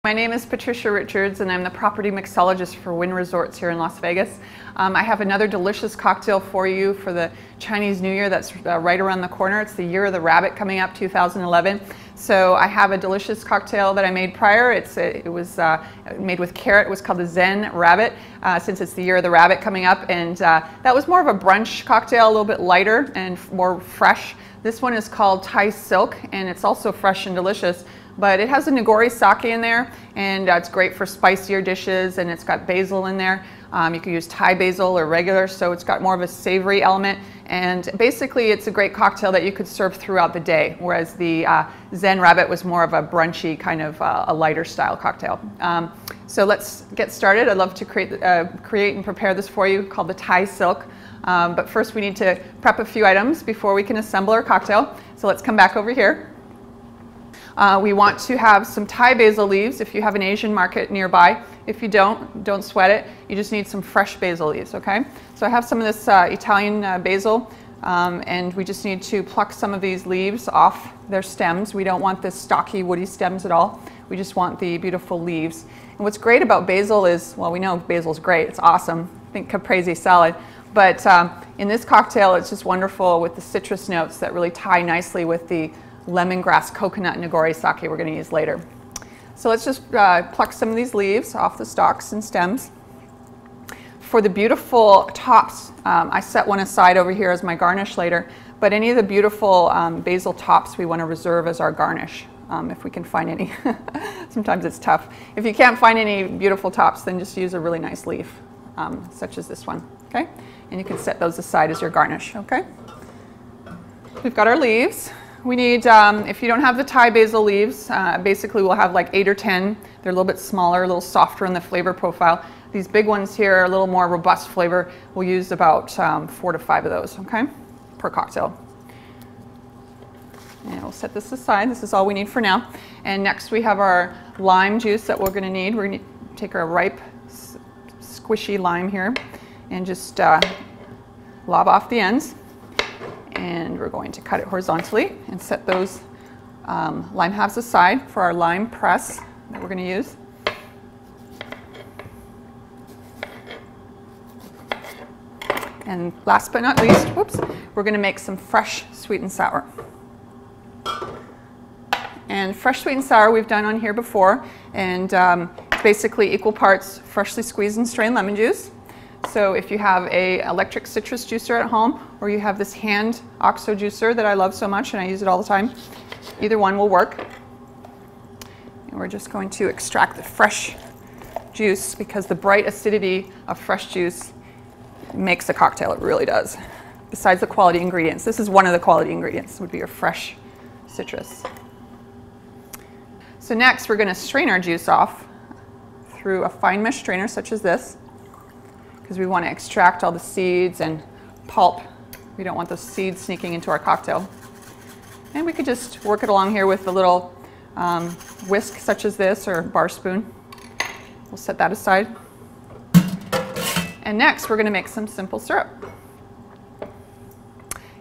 My name is Patricia Richards and I'm the property mixologist for Wynn Resorts here in Las Vegas. I have another delicious cocktail for you for the Chinese New Year that's right around the corner. It's the Year of the Rabbit coming up, 2011. So I have a delicious cocktail that I made prior. It was made with carrot. It was called the Zen Rabbit since it's the Year of the Rabbit coming up. And that was more of a brunch cocktail, a little bit lighter and more fresh. This one is called Thai Silk and it's also fresh and delicious. But it has a nigori sake in there, and it's great for spicier dishes, and it's got basil in there. You can use Thai basil or regular, so it's got more of a savory element. And basically, it's a great cocktail that you could serve throughout the day, whereas the Zen Rabbit was more of a brunchy kind of a lighter style cocktail. So let's get started. I'd love to create and prepare this for you, called the Thai Silk. But first, we need to prep a few items before we can assemble our cocktail. So let's come back over here. We want to have some Thai basil leaves if you have an Asian market nearby. If you don't sweat it. You just need some fresh basil leaves, okay? So I have some of this Italian basil, and we just need to pluck some of these leaves off their stems. We don't want the stocky, woody stems at all. We just want the beautiful leaves. And what's great about basil is, well, we know basil's great. It's awesome. Think caprese salad. But in this cocktail, it's just wonderful with the citrus notes that really tie nicely with the lemongrass coconut nigori sake we're going to use later. So let's just pluck some of these leaves off the stalks and stems. For the beautiful tops, I set one aside over here as my garnish later, but any of the beautiful basil tops we want to reserve as our garnish, if we can find any. Sometimes it's tough. If you can't find any beautiful tops, then just use a really nice leaf, such as this one, okay? And you can set those aside as your garnish, okay? We've got our leaves. We need, if you don't have the Thai basil leaves, basically we'll have like 8 or 10. They're a little bit smaller, a little softer in the flavor profile. These big ones here are a little more robust flavor. We'll use about 4 to 5 of those, okay, per cocktail. And we'll set this aside. This is all we need for now. And next we have our lime juice that we're going to need. We're going to take our ripe, squishy lime here and just lob off the ends. And we're going to cut it horizontally and set those lime halves aside for our lime press that we're going to use. And last but not least, whoops, we're going to make some fresh sweet and sour. And fresh sweet and sour we've done on here before, and basically equal parts freshly squeezed and strained lemon juice. So if you have an electric citrus juicer at home, or you have this hand OXO juicer that I love so much and I use it all the time, either one will work. And we're just going to extract the fresh juice because the bright acidity of fresh juice makes a cocktail. It really does. Besides the quality ingredients, this is one of the quality ingredients, would be your fresh citrus. So next we're going to strain our juice off through a fine mesh strainer such as this, because we want to extract all the seeds and pulp. We don't want those seeds sneaking into our cocktail. And we could just work it along here with a little whisk such as this or bar spoon. We'll set that aside. And next we're going to make some simple syrup.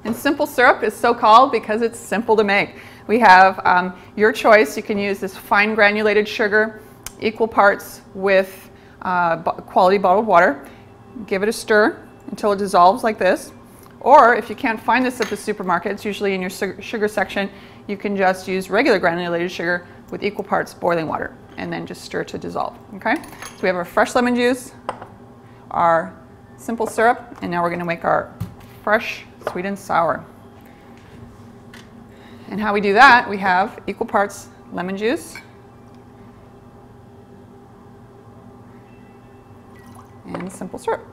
And simple syrup is so called because it's simple to make. We have your choice. You can use this fine granulated sugar, equal parts with quality bottled water. Give it a stir until it dissolves like this. Or if you can't find this at the supermarket, it's usually in your sugar section, you can just use regular granulated sugar with equal parts boiling water and then just stir to dissolve, okay? So we have our fresh lemon juice, our simple syrup, and now we're going to make our fresh sweet and sour. And how we do that, we have equal parts lemon juice and simple syrup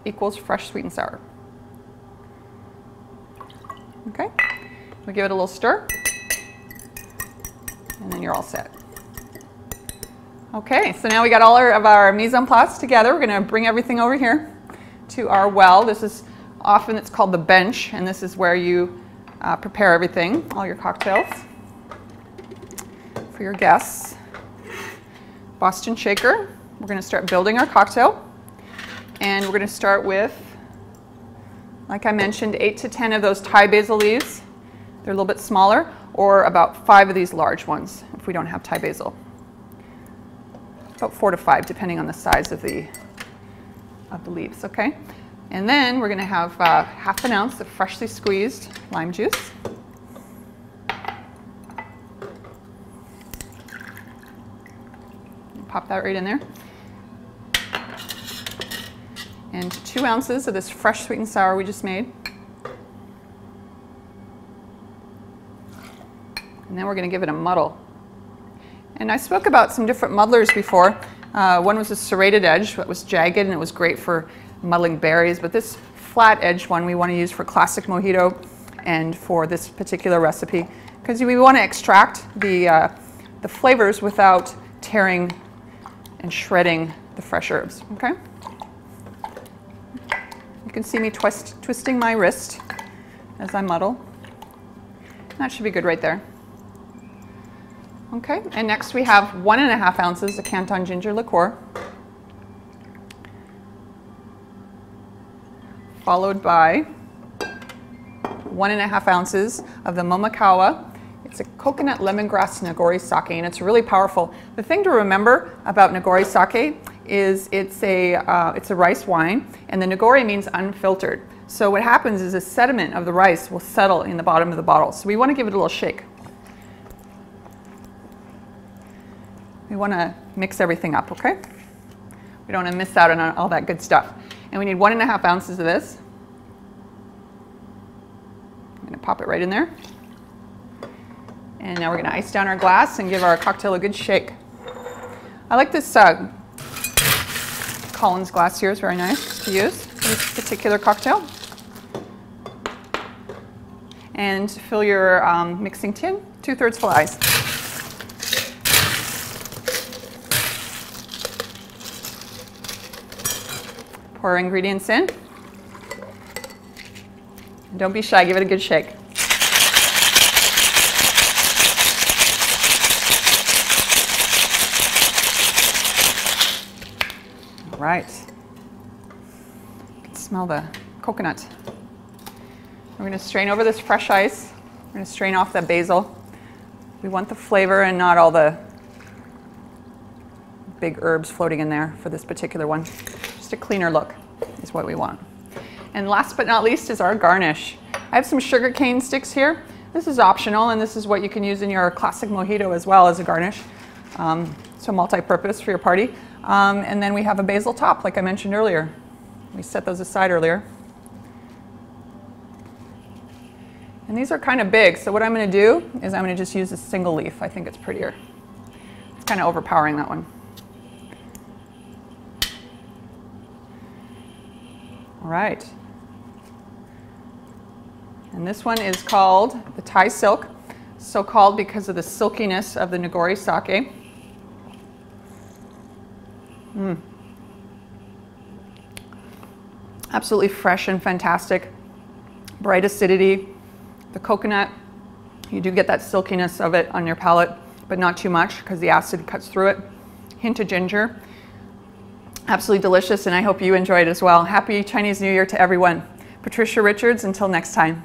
equals fresh sweet and sour. Okay, we give it a little stir and then you're all set. Okay, so now we got all of our mise en place together. We're going to bring everything over here to our well. This is often, it's called the bench, and this is where you prepare everything, all your cocktails for your guests. Boston shaker. We're going to start building our cocktail, and we're going to start with, like I mentioned, 8 to 10 of those Thai basil leaves. They're a little bit smaller, or about 5 of these large ones if we don't have Thai basil. about 4 to 5, depending on the size of the leaves, okay? And then we're gonna have half an ounce of freshly squeezed lime juice. Pop that right in there. And 2 ounces of this fresh sweet and sour we just made. And then we're going to give it a muddle. And I spoke about some different muddlers before. One was a serrated edge that was jagged and it was great for muddling berries, but this flat edge one we want to use for classic mojito and for this particular recipe because we want to extract the flavors without tearing and shredding the fresh herbs, okay? You can see me twisting my wrist as I muddle. That should be good right there. Okay, and next we have 1.5 ounces of Canton ginger liqueur, followed by 1.5 ounces of the Momakawa. It's a coconut lemongrass nagori sake, and it's really powerful. The thing to remember about nagori sake is it's a rice wine, and the nagori means unfiltered. So what happens is a sediment of the rice will settle in the bottom of the bottle. So we want to give it a little shake. We want to mix everything up, okay? We don't want to miss out on all that good stuff. And we need 1.5 ounces of this. I'm going to pop it right in there. And now we're going to ice down our glass and give our cocktail a good shake. I like this Collins glass here. It's very nice to use for this particular cocktail. And fill your mixing tin 2/3 full of ice. Pour our ingredients in. And don't be shy, give it a good shake. All right. You can smell the coconut. We're going to strain over this fresh ice. We're going to strain off the basil. We want the flavor and not all the big herbs floating in there for this particular one. Just a cleaner look is what we want. And last but not least is our garnish. I have some sugar cane sticks here. This is optional, and this is what you can use in your classic mojito as well as a garnish. So multi-purpose for your party. And then we have a basil top, like I mentioned earlier. We set those aside earlier. And these are kind of big, so what I'm going to do is I'm going to just use a single leaf. I think it's prettier. It's kind of overpowering, that one. All right. And this one is called the Thai Silk, so called because of the silkiness of the nagori sake. Absolutely fresh and fantastic. Bright acidity. The coconut, you do get that silkiness of it on your palate, but not too much because the acid cuts through it. Hint of ginger. Absolutely delicious, and I hope you enjoy it as well. Happy Chinese New Year to everyone. Patricia Richards, until next time.